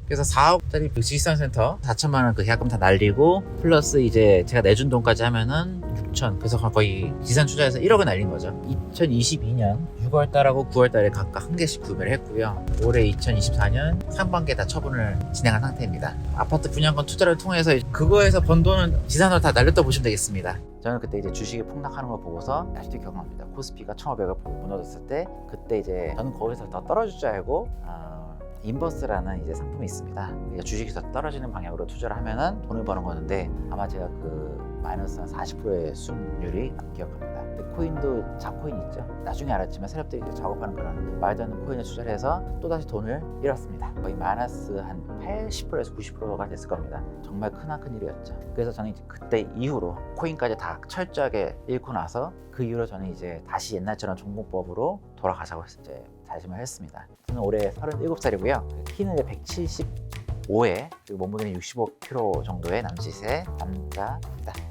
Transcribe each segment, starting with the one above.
그래서 4억짜리 그 지식산센터 4천만 원 그 계약금 다 날리고 플러스 이제 제가 내준 돈까지 하면은 6천. 그래서 거의 지산 투자해서 1억을 날린 거죠. 2022년 6월 달하고 9월 달에 각각 한 개씩 구매를 했고요. 올해 2024년 상반기에 다 처분을 진행한 상태입니다. 아파트 분양권 투자를 통해서 그거에서 번 돈은 지산으로 다 날렸다 보시면 되겠습니다. 저는 그때 이제 주식이 폭락하는 걸 보고서 아직도 기억납니다. 코스피가 1,500을 무너졌을 때 그때 이제 저는 거기서 더 떨어질 줄 알고 인버스라는 이제 상품이 있습니다. 그러니까 주식이 더 떨어지는 방향으로 투자를 하면은 돈을 버는 거는데 아마 제가 그 마이너스 한 40%의 수익률이 기억합니다. 코인도 잡코인 있죠. 나중에 알았지만 세력들이 이제 작업하는 그런 말도 안 되는 코인에 투자를 해서 또다시 돈을 잃었습니다. 거의 마이너스 한 80%에서 90%가 됐을 겁니다. 정말 크나큰 일이었죠. 그래서 저는 이제 그때 이후로 코인까지 다 철저하게 잃고 나서 그 이후로 저는 이제 다시 옛날처럼 종목법으로 돌아가자고 이제 다짐을 했습니다. 저는 올해 37살이고요. 키는 175에 그리고 몸무게는 65kg 정도의 남짓의 남자입니다.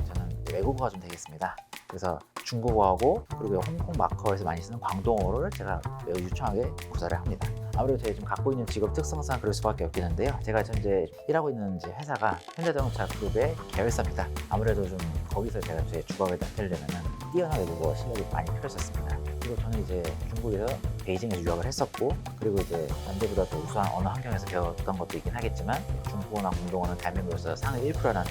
저는 외국어가 좀 되겠습니다. 그래서 중국어하고 그리고 홍콩 마카오에서 많이 쓰는 광동어를 제가 매우 유창하게 구사를 합니다. 아무래도 제가 지금 갖고 있는 직업 특성상 그럴 수밖에 없겠는데요. 제가 현재 일하고 있는 회사가 현대자동차 그룹의 계열사입니다. 아무래도 좀 거기서 제가 제 주각을 나타내려면 뛰어난 외국어 실력이 많이 필요했었습니다. 그리고 저는 이제 중국에서 베이징에서 유학을 했었고 그리고 이제 남들보다 더 우수한 언어 환경에서 배웠던 것도 있긴 하겠지만 중국어나 공동어는 대한민국에서 상위 1%라는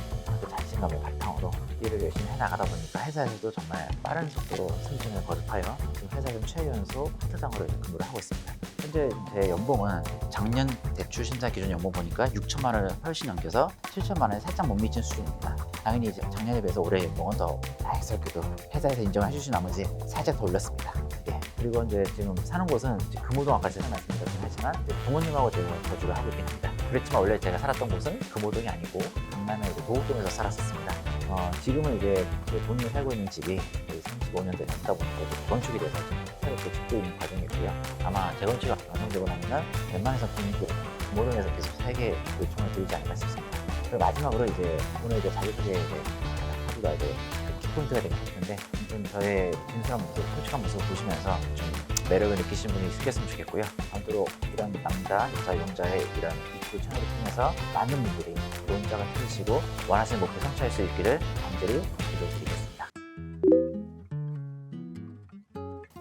그 자신감의 바탕으로 일을 열심히 해나가다 보니까 회사에서도 정말 빠른 속도로 승진을 거듭하여 지금 회사에서 최연소 파트장으로 근무를 하고 있습니다. 현재 제 연봉은 작년 대출 심사 기준 연봉 보니까 6천만 원을 훨씬 넘겨서 7천만 원에 살짝 못 미친 수준입니다. 당연히 이제 작년에 비해서 올해 연봉은 더 다행스럽게도 회사에서 인정을 해주신 나머지 살짝 더 올렸습니다. 예. 그리고 이제 지금 사는 곳은 이제 금호동 아까 제가 말씀드렸긴 하지만 부모님하고 제가 거주를 하고 있긴 합니다. 그렇지만 원래 제가 살았던 곳은 금호동이 아니고 강남의 도곡동에서 살았었습니다. 지금은 이제 본인이 살고 있는 집이 35년 됐다 보니까 건축이 돼서 새롭게 짓고 있는 과정이고요. 아마 재건축이 완성되고 나면은 웬만해서 본인도 금호동에서 계속 살게 요청을 드리지 않을까 싶습니다. 그리고 마지막으로 이제 오늘 이제 자기소개 하기가 이제 포인트가 되긴 했는데 좀 저의 진솔한 모습, 솔직한 모습을 보시면서 좀 매력을 느끼시는 분이 있으셨으면 좋겠고요. 아무쪼록 이런 남자, 여자, 용자의 이런 유튜브 채널을 통해서 많은 분들이 노인자가 찾으시고 원하시는 목표 성취할 수 있기를 간절히 기도드리겠습니다.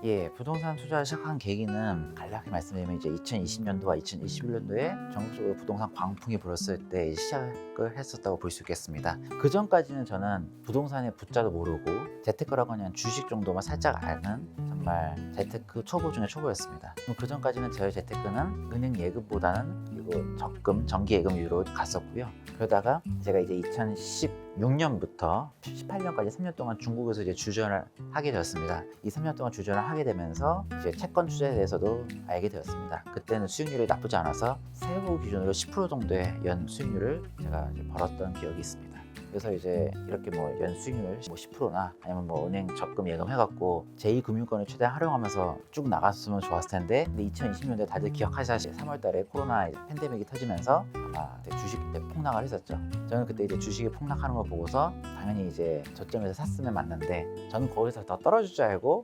예, 부동산 투자를 시작한 계기는 간략하게 말씀드리면 이제 2020년도와 2021년도에 전국적으로 부동산 광풍이 불었을 때 시작을 했었다고 볼 수 있겠습니다. 그 전까지는 저는 부동산의 부자도 모르고 재테크라고 하는 주식 정도만 살짝 아는 정말 재테크 초보 중에 초보였습니다. 그 전까지는 저의 재테크는 은행 예금보다는 그리고 적금, 정기 예금 위로 갔었고요. 그러다가 제가 이제 2016년부터 18년까지 3년 동안 중국에서 이제 주전을 하게 되었습니다. 이 3년 동안 주전을 하게 되면서 이제 채권 투자에 대해서도 알게 되었습니다. 그때는 수익률이 나쁘지 않아서 세후 기준으로 10% 정도의 연 수익률을 제가 벌었던 기억이 있습니다. 그래서 이제 이렇게 뭐 연 수익률 10%나 아니면 뭐 은행 적금 예금 해갖고 제2금융권을 최대한 활용하면서 쭉 나갔으면 좋았을 텐데, 근데 2020년대 다들 기억하시다시피 3월달에 코로나 팬데믹이 터지면서 아마 주식 때 폭락을 했었죠. 저는 그때 이제 주식이 폭락하는 걸 보고서 당연히 이제 저점에서 샀으면 맞는데 저는 거기서 더 떨어질 줄 알고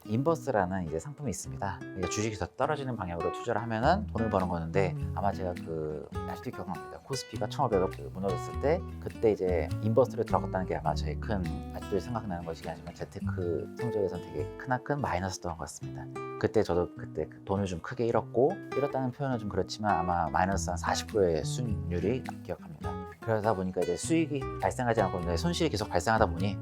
인버스라는 이제 상품이 있습니다. 그러니까 주식이 더 떨어지는 방향으로 투자를 하면은 돈을 버는 거는데 아마 제가 그 아직도 기억납니다. 코스피가 1,500을 무너졌을 때 그때 이제 인버스를 들어갔다는 게 아마 저희 큰 아직도 생각나는 것이긴 하지만 재테크 성적에서는 되게 크나큰 마이너스였던 것 같습니다. 그때 저도 그때 돈을 좀 크게 잃었다는 표현은 좀 그렇지만 아마 마이너스 한 40%의 수익률이 기억합니다. 그러다 보니까 이제 수익이 발생하지 않고 있는데 손실이 계속 발생하다 보니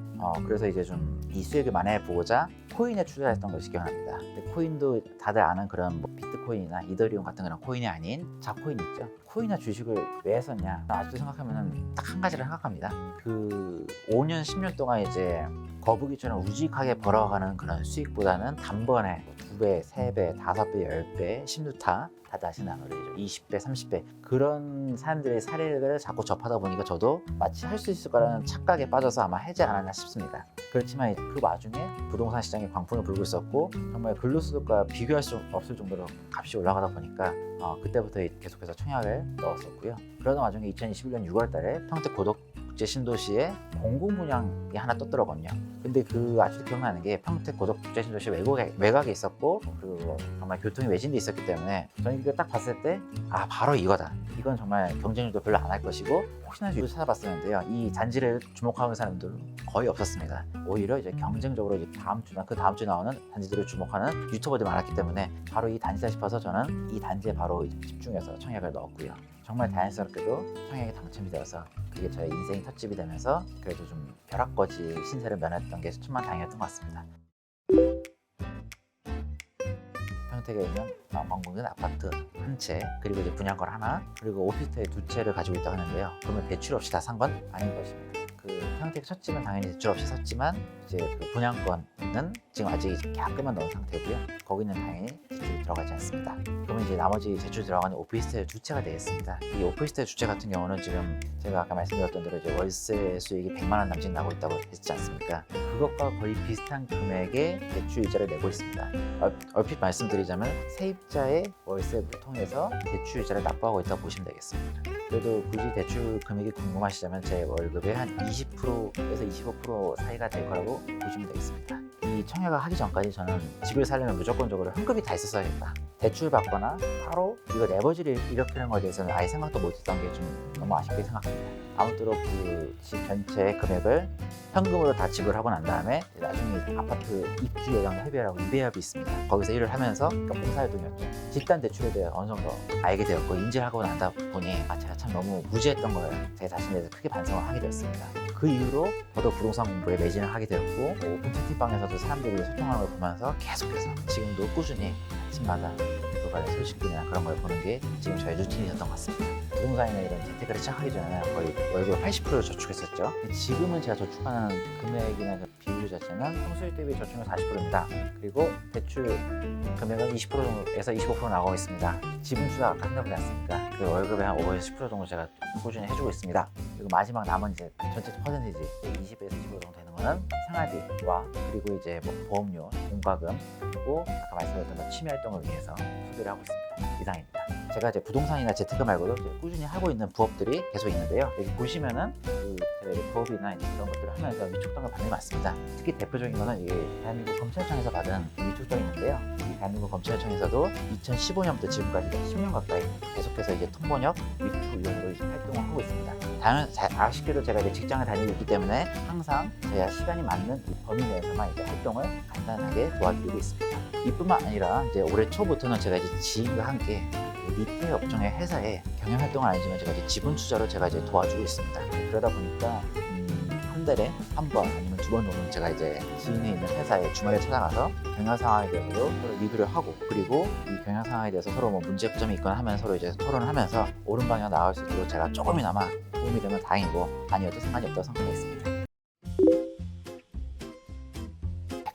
그래서 이제 좀 이 수익을 만회해 보고자 코인에 투자했던 것이 기억납니다. 근데 코인도 다들 아는 그런 뭐 비트코인이나 이더리움 같은 그런 코인이 아닌 자코인 있죠. 코인이나 주식을 왜 했었냐? 아직도 생각하면은 딱 한 가지를 생각합니다. 그 5년, 10년 동안 이제 거북이처럼 우직하게 벌어가는 그런 수익보다는 단번에 2배, 3배, 5배, 10배, 16타 다들 아시는 단어들이죠. 20배, 30배 그런 사람들의 사례를 자꾸 접하다 보니까 저도 마치 할 수 있을 거라는 착각에 빠져서 아마 하지 않았나 싶습니다. 그렇지만 그 와중에 부동산 시장이 광풍을 불고 있었고 정말 근로소득과 비교할 수 없을 정도로 값이 올라가다 보니까 그때부터 계속해서 청약을 넣었었고요. 그러던 와중에 2021년 6월 달에 평택 고덕 국제 신도시에 공공 분양이 하나 떴더라고요. 근데 그 아직도 기억나는 게 평택 고덕국제신도시 외곽에 있었고 그리고 정말 교통이 외진데 있었기 때문에 저는 이거 딱 봤을 때 아 바로 이거다. 이건 정말 경쟁률도 별로 안 할 것이고 혹시나 유튜브 찾아봤었는데요. 이 단지를 주목하는 사람들은 거의 없었습니다. 오히려 이제 경쟁적으로 이제 다음 주나 그 다음 주에 나오는 단지들을 주목하는 유튜버들이 많았기 때문에 바로 이 단지다 싶어서 저는 이 단지에 바로 이제 집중해서 청약을 넣었고요. 정말 다행스럽게도 청약에 당첨이 되어서 그게 저의 인생의 텃집이 되면서 그래도 좀 벼락거지 신세를 면했던 게 천만다행이었던 것 같습니다. 평택에 있는 왕궁은 아파트 한 채, 그리고 이제 분양권 하나, 그리고 오피스텔 두 채를 가지고 있다고 하는데요. 그러면 대출 없이 다 산 건 아닌 것입니다. 그 평택 첫 집은 당연히 대출 없이 샀지만 이제 그 분양권은 지금 아직 계약금만 넣은 상태고요. 거기는 당연히 대출이 들어가지 않습니다. 그러면 이제 나머지 대출 들어가는 오피스텔 두 채가 되겠습니다. 이 오피스텔 두 채 같은 경우는 지금 제가 아까 말씀드렸던 대로 이제 월세 수익이 100만 원 남짓 나고 있다고 했지 않습니까? 그것과 거의 비슷한 금액의 대출 이자를 내고 있습니다. 얼핏 말씀드리자면 세입자의 월세를 통해서 대출 이자를 납부하고 있다고 보시면 되겠습니다. 그래도 굳이 대출 금액이 궁금하시다면 제 월급의 한 20%에서 25% 사이가 될 거라고 보시면 되겠습니다. 이 청약을 하기 전까지 저는 집을 살려면 무조건적으로 현금이 다 있었어야겠다. 대출 받거나 바로 이거 레버지를 일으키는 거에 대해서는 아예 생각도 못했던 게 좀 너무 아쉽게 생각합니다. 아무쪼록 그 집 전체의 금액을 현금으로 다 지불하고 난 다음에 나중에 아파트 입주 예정 협의회라고 입주협이 있습니다. 거기서 일을 하면서 봉사활동이었죠. 집단 대출에 대해 어느 정도 알게 되었고 인지를 하고 난다 보니 제가 참 너무 무지했던 거예요. 제 자신에 대해서 크게 반성을 하게 되었습니다. 그 이후로 저도 부동산 공부에 매진을 하게 되었고 오픈 채팅방에서도 사람들이 소통하는 걸 보면서 계속해서 지금도 꾸준히 아침마다 그 관련 소식이나 그런 걸 보는 게 지금 저의 루틴이었던 것 같습니다. 부동산이나 이런 재테크를 시작하기 전에는 거의 월급 80%를 저축했었죠. 지금은 제가 저축하는 금액이나 그 비율 자체는 총수익 대비 저축은 40%입니다. 그리고 대출 금액은 20%에서 25% 나가고 있습니다. 지분 투자가 아까 생각하지 않습니까? 그 월급의 한 5에서 10% 정도 제가 꾸준히 해주고 있습니다. 그리고 마지막 남은 이제 전체 퍼센티지 20에서 25% 정도 되는 거는 생활비와 그리고 이제 뭐 보험료, 공과금 그리고 아까 말씀드렸던 취미 활동을 위해서 소비를 하고 있습니다. 이상입니다. 제가 이제 부동산이나 재테크 말고도 이제 꾸준히 하고 있는 부업들이 계속 있는데요. 여기 보시면은 제가 이제 부업이나 이런 것들을 하면서 위촉당을 받는 게 많습니다. 특히 대표적인 거는 이게 대한민국 검찰청에서 받은 위촉당인데요. 이 대한민국 검찰청에서도 2015년부터 지금까지 10년 가까이 계속해서 이제 통번역 위촉위원으로 활동을 하고 있습니다. 아쉽게도 제가 이제 직장을 다니고 있기 때문에 항상 제가 시간이 맞는 이 범위 내에서만 이제 활동을 간단하게 도와드리고 있습니다. 이뿐만 아니라 이제 올해 초부터는 제가 이제 지인과 함께 리테일 업종의 회사에 경영 활동은 아니지만 제가 이제 지분 투자로 제가 이제 도와주고 있습니다. 그러다 보니까 한 달에 한 번 아니면 두 번 정도는 제가 이제 지인이 있는 회사에 주말에 찾아가서 경영 상황에 대해서도 서로 리뷰를 하고 그리고 이 경영 상황에 대해서 서로 뭐 문제점이 있거나 하면 서로 이제 토론을 하면서 옳은 방향 나갈 수 있도록 제가 조금이나마 도움이 되면 다행이고 아니어도 상관이 없다고 생각하고 있습니다.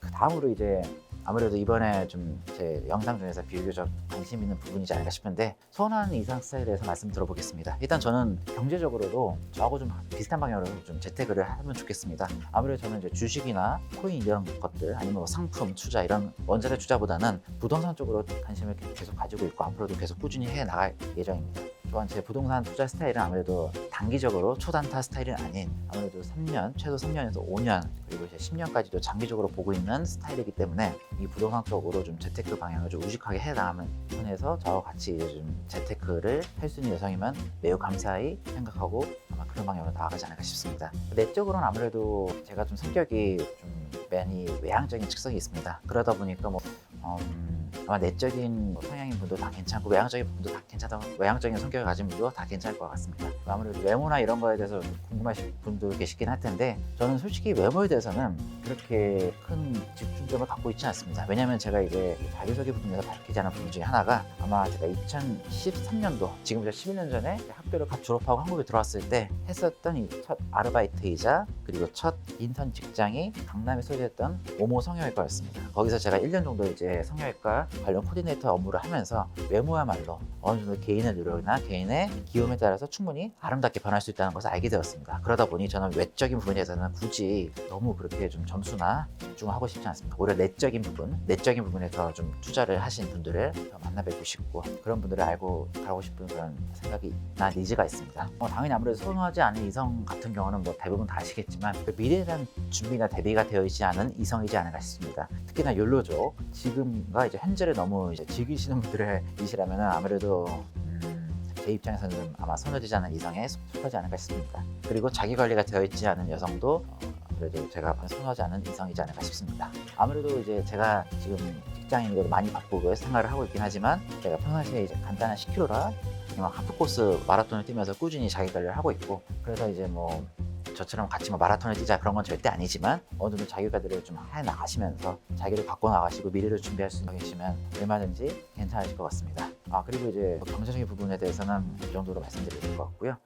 그 다음으로 이제 아무래도 이번에 좀 제 영상 중에서 비교적 관심 있는 부분이지 않을까 싶은데 선호하는 이상 스타일에 대해서 말씀 들어보겠습니다. 일단 저는 경제적으로도 저하고 좀 비슷한 방향으로 좀 재테크를 하면 좋겠습니다. 아무래도 저는 이제 주식이나 코인 이런 것들 아니면 뭐 상품 투자 이런 원자재 투자보다는 부동산 쪽으로 관심을 계속 가지고 있고 앞으로도 계속 꾸준히 해 나갈 예정입니다. 또한 제 부동산 투자 스타일은 아무래도 단기적으로 초단타 스타일은 아닌 아무래도 3년, 최소 3년에서 5년 그리고 이제 10년까지도 장기적으로 보고 있는 스타일이기 때문에 이 부동산 쪽으로 좀 재테크 방향을 좀 우직하게 해나가는 편에서 저와 같이 이제 좀 재테크를 할 수 있는 여성이면 매우 감사히 생각하고 아마 그런 방향으로 나아가지 않을까 싶습니다. 내적으로는 아무래도 제가 좀 성격이 좀 많이 외향적인 특성이 있습니다. 그러다 보니까 뭐 아마 내적인 성향인 분도 다 괜찮고 외향적인 분도 다 괜찮다고 외향적인 성격을 가진 분도 다 괜찮을 것 같습니다. 아무래도 외모나 이런 거에 대해서 궁금하신 분도 계시긴 할 텐데 저는 솔직히 외모에 대해서는 그렇게 큰 집중점을 갖고 있지 않습니다. 왜냐하면 제가 이제 자기소개 부분에서 밝히지 않은 부분 중에 하나가 아마 제가 2013년도 지금부터 11년 전에 학교를 갓 졸업하고 한국에 들어왔을 때 했었던 이 첫 아르바이트이자 그리고 첫 인턴 직장이 강남에 소재했던 모모 성형외과였습니다. 거기서 제가 1년 정도 이제 성형외과 제가 관련 코디네이터 업무를 하면서 외모야말로 어느 정도 개인의 노력이나 개인의 기움에 따라서 충분히 아름답게 변할 수 있다는 것을 알게 되었습니다. 그러다 보니 저는 외적인 부분에서는 굳이 너무 그렇게 좀 점수나 집중하고 싶지 않습니다. 오히려 내적인 부분에서 좀 투자를 하신 분들을 더 만나 뵙고 싶고 그런 분들을 알고 가고 싶은 그런 생각이나 니즈가 있습니다. 당연히 아무래도 선호하지 않은 이성 같은 경우는 뭐 대부분 다 아시겠지만 그 미래에 대한 준비나 대비가 되어 있지 않은 이성이지 않을까 싶습니다. 특히나 욜로족 지금과 이제 현재를 너무 이제 즐기시는 분들의 이시라면 아무래도 제 입장에서는 아마 선호되지 않은 이성에 속하지 않을까 싶습니다. 그리고 자기 관리가 되어 있지 않은 여성도 아무래도 제가 선호하지 않은 이성이지 않을까 싶습니다. 아무래도 이제 제가 지금 직장인으로 많이 바쁘고 생활을 하고 있긴 하지만 제가 평상시에 이제 간단한 10km라 하프코스 마라톤을 뛰면서 꾸준히 자기 관리를 하고 있고 그래서 이제 뭐 저처럼 같이 뭐 마라톤을 뛰자 그런 건 절대 아니지만 어느 정도 자기 관리를 좀 해 나가시면서 자기를 바꿔 나가시고 미래를 준비할 수 계시면 얼마든지 괜찮으실 것 같습니다. 그리고 이제 경제적인 부분에 대해서는 이 정도로 말씀드릴 것 같고요.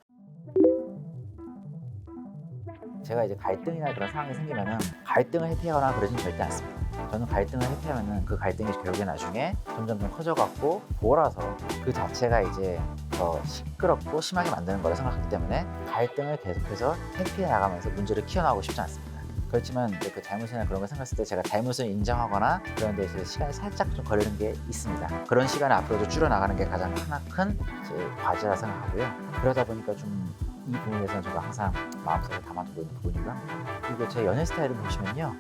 제가 이제 갈등이나 그런 상황이 생기면은 갈등을 해피하거나 그러진 절대 않습니다. 저는 갈등을 해피하면은 그 갈등이 결국에 나중에 점점 커져갖고 몰아서 그 자체가 이제 더 시끄럽고 심하게 만드는 거라 생각하기 때문에 갈등을 계속해서 회피해 나가면서 문제를 키워나가고 싶지 않습니다. 그렇지만 이제 그 잘못이나 그런 걸 생각했을 때 제가 잘못을 인정하거나 그런 데 있어서 시간이 살짝 좀 걸리는 게 있습니다. 그런 시간을 앞으로도 줄여나가는 게 가장 큰 제 과제라 생각하고요. 그러다 보니까 좀 이 부분에 대해서는 제가 항상 마음속에 담아두고 있는 부분이고요. 그리고 제 연애 스타일을 보시면요.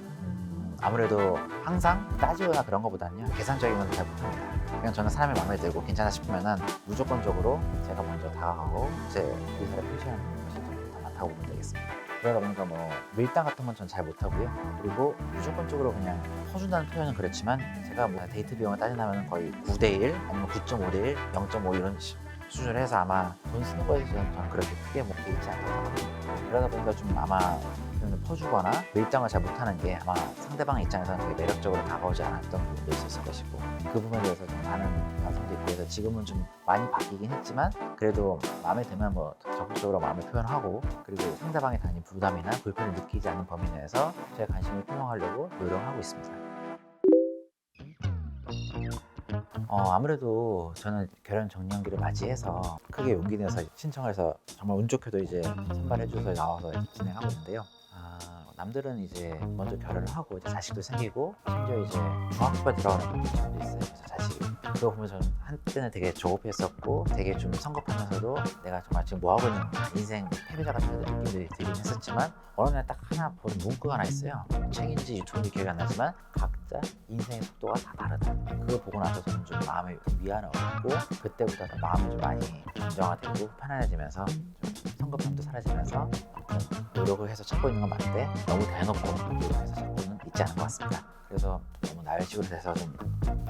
아무래도 항상 따지거나 그런 것보다는요. 계산적인 건 잘 못합니다. 그냥 저는 사람이 마음에 들고 괜찮아 싶으면은 무조건적으로 제가 먼저 다가가고 제 의사를 표시하는 것이 좀 더 많다고 보면 되겠습니다. 그러다 보니까 뭐 밀당 같은 건 전 잘 못하고요. 그리고 무조건적으로 그냥 퍼준다는 표현은 그렇지만 제가 뭐 데이트 비용을 따진다면 거의 9대1 아니면 9.5대1, 0.5 이런 수준을 해서 아마 돈 쓰는 거에 저는 그렇게 크게 먹기 있지 않다고 생각합니다. 그러다 보니까 좀 아마 퍼주거나 밀당을 잘 못하는 게 아마 상대방 입장에서는 되게 매력적으로 다가오지 않았던 부분도 있었을 것이고 그 부분에 대해서 좀 많은 반성도 있고 해서 지금은 좀 많이 바뀌긴 했지만 그래도 마음에 들면 뭐 적극적으로 마음을 표현하고 그리고 상대방이 당연히 부담이나 불편을 느끼지 않는 범위 내에서 제 관심을 표명하려고 노력하고 있습니다. 아무래도 저는 결혼 정년기를 맞이해서 크게 용기 내서 신청을 해서 정말 운 좋게도 이제 선발해줘서 나와서 진행하고 있는데요. 남들은 이제 먼저 결혼을 하고 이제 자식도 생기고 심지어 이제 중학교에 들어가는 친구도 있어요. 그래서 자식이 그거 보면 저는 한때는 되게 조급했었고 되게 좀 성급하면서도 내가 정말 지금 뭐 하고 있는 인생 패배자 같은 느낌들이 들긴 했었지만 어느 날 딱 하나 본 문구가 하나 있어요. 책인지 유튜브인지 기억이 안 나지만 각자 인생의 속도가 다 다르다. 그걸 보고 나서 저는 좀 마음이 위안을 얻고 그때부터 마음이 좀 많이 안정화되고 편안해지면서 좀 성급함도 사라지면서 노력을 해서 찾고 있는 건 맞는데 너무 대놓고 노력해서 찾고는 있지 않은 것 같습니다. 그래서 너무 나열식으로 돼서 좀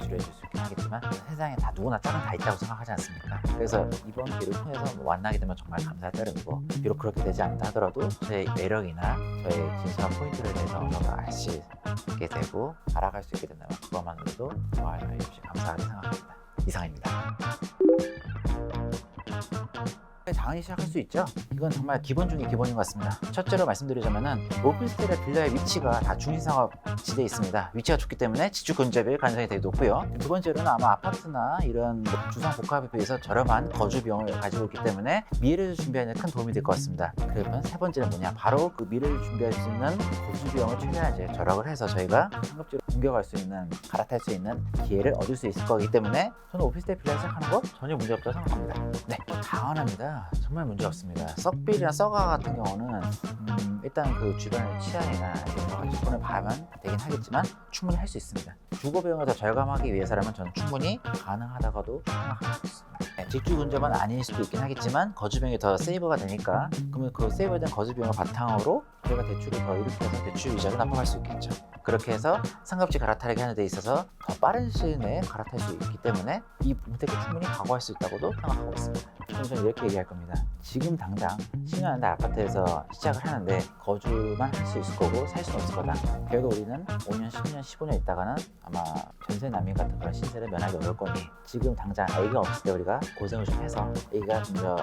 줄여줄 수 있긴 하겠지만 세상에 다 누구나 짝은 다 있다고 생각하지 않습니까? 그래서 이번 기회를 통해서 만나게 되면 정말 감사할 따름이고 비록 그렇게 되지 않다 하더라도 저의 매력이나 저의 진솔한 포인트를 대해서 어느 정도 알 수 있게 되고 알아갈 수 있게 된다면 그것만으로도 정말 역시 감사하게 생각합니다. 이상입니다. 당연히 시작할 수 있죠. 이건 정말 기본 중에 기본인 것 같습니다. 첫째로 말씀드리자면은 오피스텔의 빌라의 위치가 다 중시상업 지대에 있습니다. 위치가 좋기 때문에 지주 근접일 가능성이 되게 높고요. 두 번째로는 아마 아파트나 이런 주상 복합에 비해서 저렴한 거주 비용을 가지고 있기 때문에 미래를 준비하는 데 큰 도움이 될 것 같습니다. 그러면 세 번째는 뭐냐? 바로 그 미래를 준비할 수 있는 거주 비용을 최대한 이제 절약을 해서 저희가 상급지로 옮겨갈 수 있는 갈아탈 수 있는 기회를 얻을 수 있을 거기 때문에 저는 오피스텔 빌라 시작하는 거 전혀 문제 없다고 생각합니다. 네, 당연합니다. 정말 문제 없습니다. 썩빌이나 썩아 같은 경우는 일단 그 주변의 치안이나 여러 가지 조건을 봐야만 되긴 하겠지만 충분히 할 수 있습니다. 주거 비용을 더 절감하기 위해서라면 저는 충분히 가능하다고도 생각하고 있습니다. 네, 직주 근접은 아닐 수도 있긴 하겠지만 거주 비용이 더 세이브가 되니까 그러면 그 세이브된 거주 비용을 바탕으로 저희가 대출을 더 일으켜서 대출 이자를 납부할 수 있겠죠. 그렇게 해서 상급지 갈아타기 하는 데 있어서 더 빠른 시일 내에 갈아탈 수 있기 때문에 이 문택을 충분히 각오할 수 있다고도 생각하고 있습니다. 그럼 저는 이렇게 얘기할 겁니다. 지금 당장 10년 한 달 아파트에서 시작을 하는데 거주만 할 수 있을 거고 살 수는 없을 거다. 결국 우리는 5년, 10년, 15년 있다가는 아마 전세 난민 같은 그런 신세를 면하기 어려울 거니 지금 당장 아이가 없을 때 우리가 고생을 좀 해서 아이가 좀 더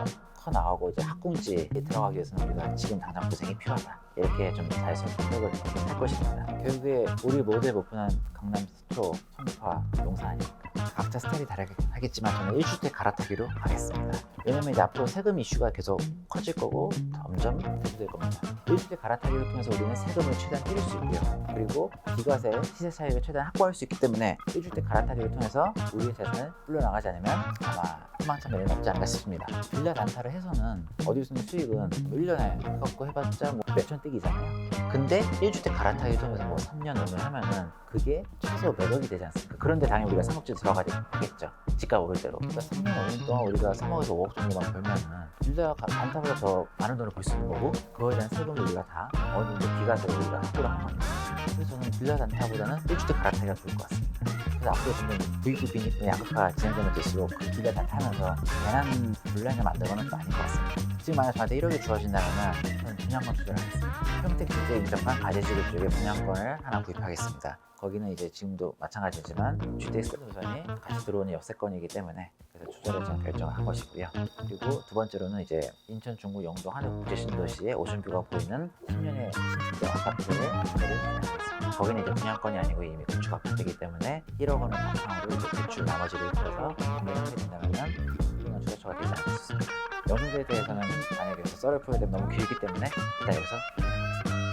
커 나가고 이제 학군지에 들어가기 위해서는 우리가 지금 당장 고생이 필요하다. 이렇게 좀 잘 선택을 할 것입니다. 결국에 우리 모두의 목표는 강남, 서초, 송파, 용산 아닙니까? 각자 스타일이 다르긴 하겠지만 저는 1주택 갈아타기로 하겠습니다. 왜냐면 이제 앞으로 세금 이슈가 계속 커질 거고 점점 대두될 겁니다. 1주택 갈아타기를 통해서 우리는 세금을 최대한 줄일 수 있고요. 그리고 비과세 시세 차익을 최대한 확보할 수 있기 때문에 1주택 갈아타기를 통해서 우리의 재산을 불려나가지 않으면 아마 희망찬 미래는 없지 않을까 싶습니다. 빌라 단타를 해서는 어디서 수익은 1년에 갖고 해봤자 뭐 몇천 떼기잖아요. 근데 1주택 갈아타기 통해서 뭐 3년, 5년 하면은 그게 최소 몇 억이 되지 않습니까? 그런데 당연히 우리가 상업지에 들어가겠죠. 집값 오를 대로. 그러니까 3년, 5년 동안 우리가 3억에서 5억 정도만 벌면은 빌라 단타보다 더 많은 돈을 벌 수 있는 거고 그거에 대한 세금을 우리가 다 어느 정도 비과세로 우리가 확보를 한 겁니다. 그래서 저는 빌라 단타보다는 1주택 갈아타기가 좋을 것 같습니다. 그래서 앞으로 점점 부익부빈 양극화가 진행되면 될수록 그 빌라 단타하면서 괜한 분량을 만들어는 또 아닌 것 같습니다. 지금 만약 저한테 1억이 주어진다면 저는 분양권 투자를 하겠습니다. 평택 국제 인접한 가재지구 쪽에 분양권을 하나 구입하겠습니다. 거기는 이제 지금도 마찬가지지만 GTX 노선이 같이 들어오는 역세권이기 때문에 그래서 투자를 제가 결정을 한 것이고요. 그리고 두 번째로는 이제 인천 중구 영도 한옥국제신도시의 오션뷰가 보이는 10년의 신축적 아파트를 구매를 진행하겠습니다. 거기는 이제 분양권이 아니고 이미 건축 아파트이기 때문에 1억 원을 바탕으로 이제 대출 나머지를 들어서 구매를 하게 된다면 이건 투자처가 되지 않을 수 있습니다. 영도에 대해서는 만약에 여기서 썰을 풀어야 되면 너무 길기 때문에 일단 여기서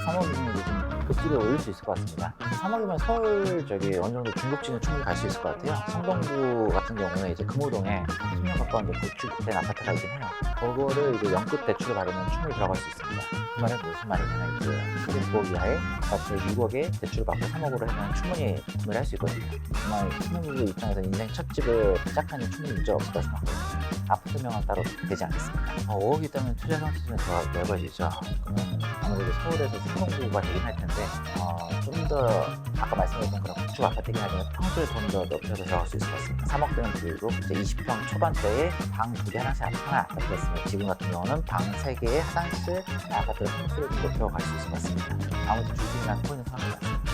3억이면 이제 좀 급지를 올릴 수 있을 것 같습니다. 3억이면 서울 저기 어느 정도 중급지는 충분히 갈 수 있을 것 같아요. 성동구 같은 경우는 이제 금호동에 10년 가까운 이제 구축된 아파트가 있긴 해요. 그거를 이제 연급 대출을 받으면 충분히 들어갈 수 있습니다. 그 말은 무슨 말이냐면 이제 900억 이하의 아파트 6억에 대출을 받고 3억으로 하면 충분히 구매를 할 수 있거든요. 정말 신혼부부 입장에서 인생 첫 집을 시작하니 충분히 문제 없을 것 생각하거든요. 아파트명은 따로 되지 않겠습니다. 5억이 있다면 투자 상수는 더 넓어지죠. 그러면 아무래도 서울에서 성동구가 되긴 할 텐데 좀 더 아까 말씀드렸던 그런 구축 아파트긴 하지만 평수를 좀 더 넓혀서 들어갈 수 있을 것 같습니다. 3억대는 그리고 이제 20평 초반대에 방 2개 하나씩 하나 아파트가 있습니다. 지금 같은 경우는 방 3개에 화장실 하나 아파트를 평수를 좀 높여 갈 수 있을 것 같습니다. 아무튼 주식이란 코인은 상관이 없습니다.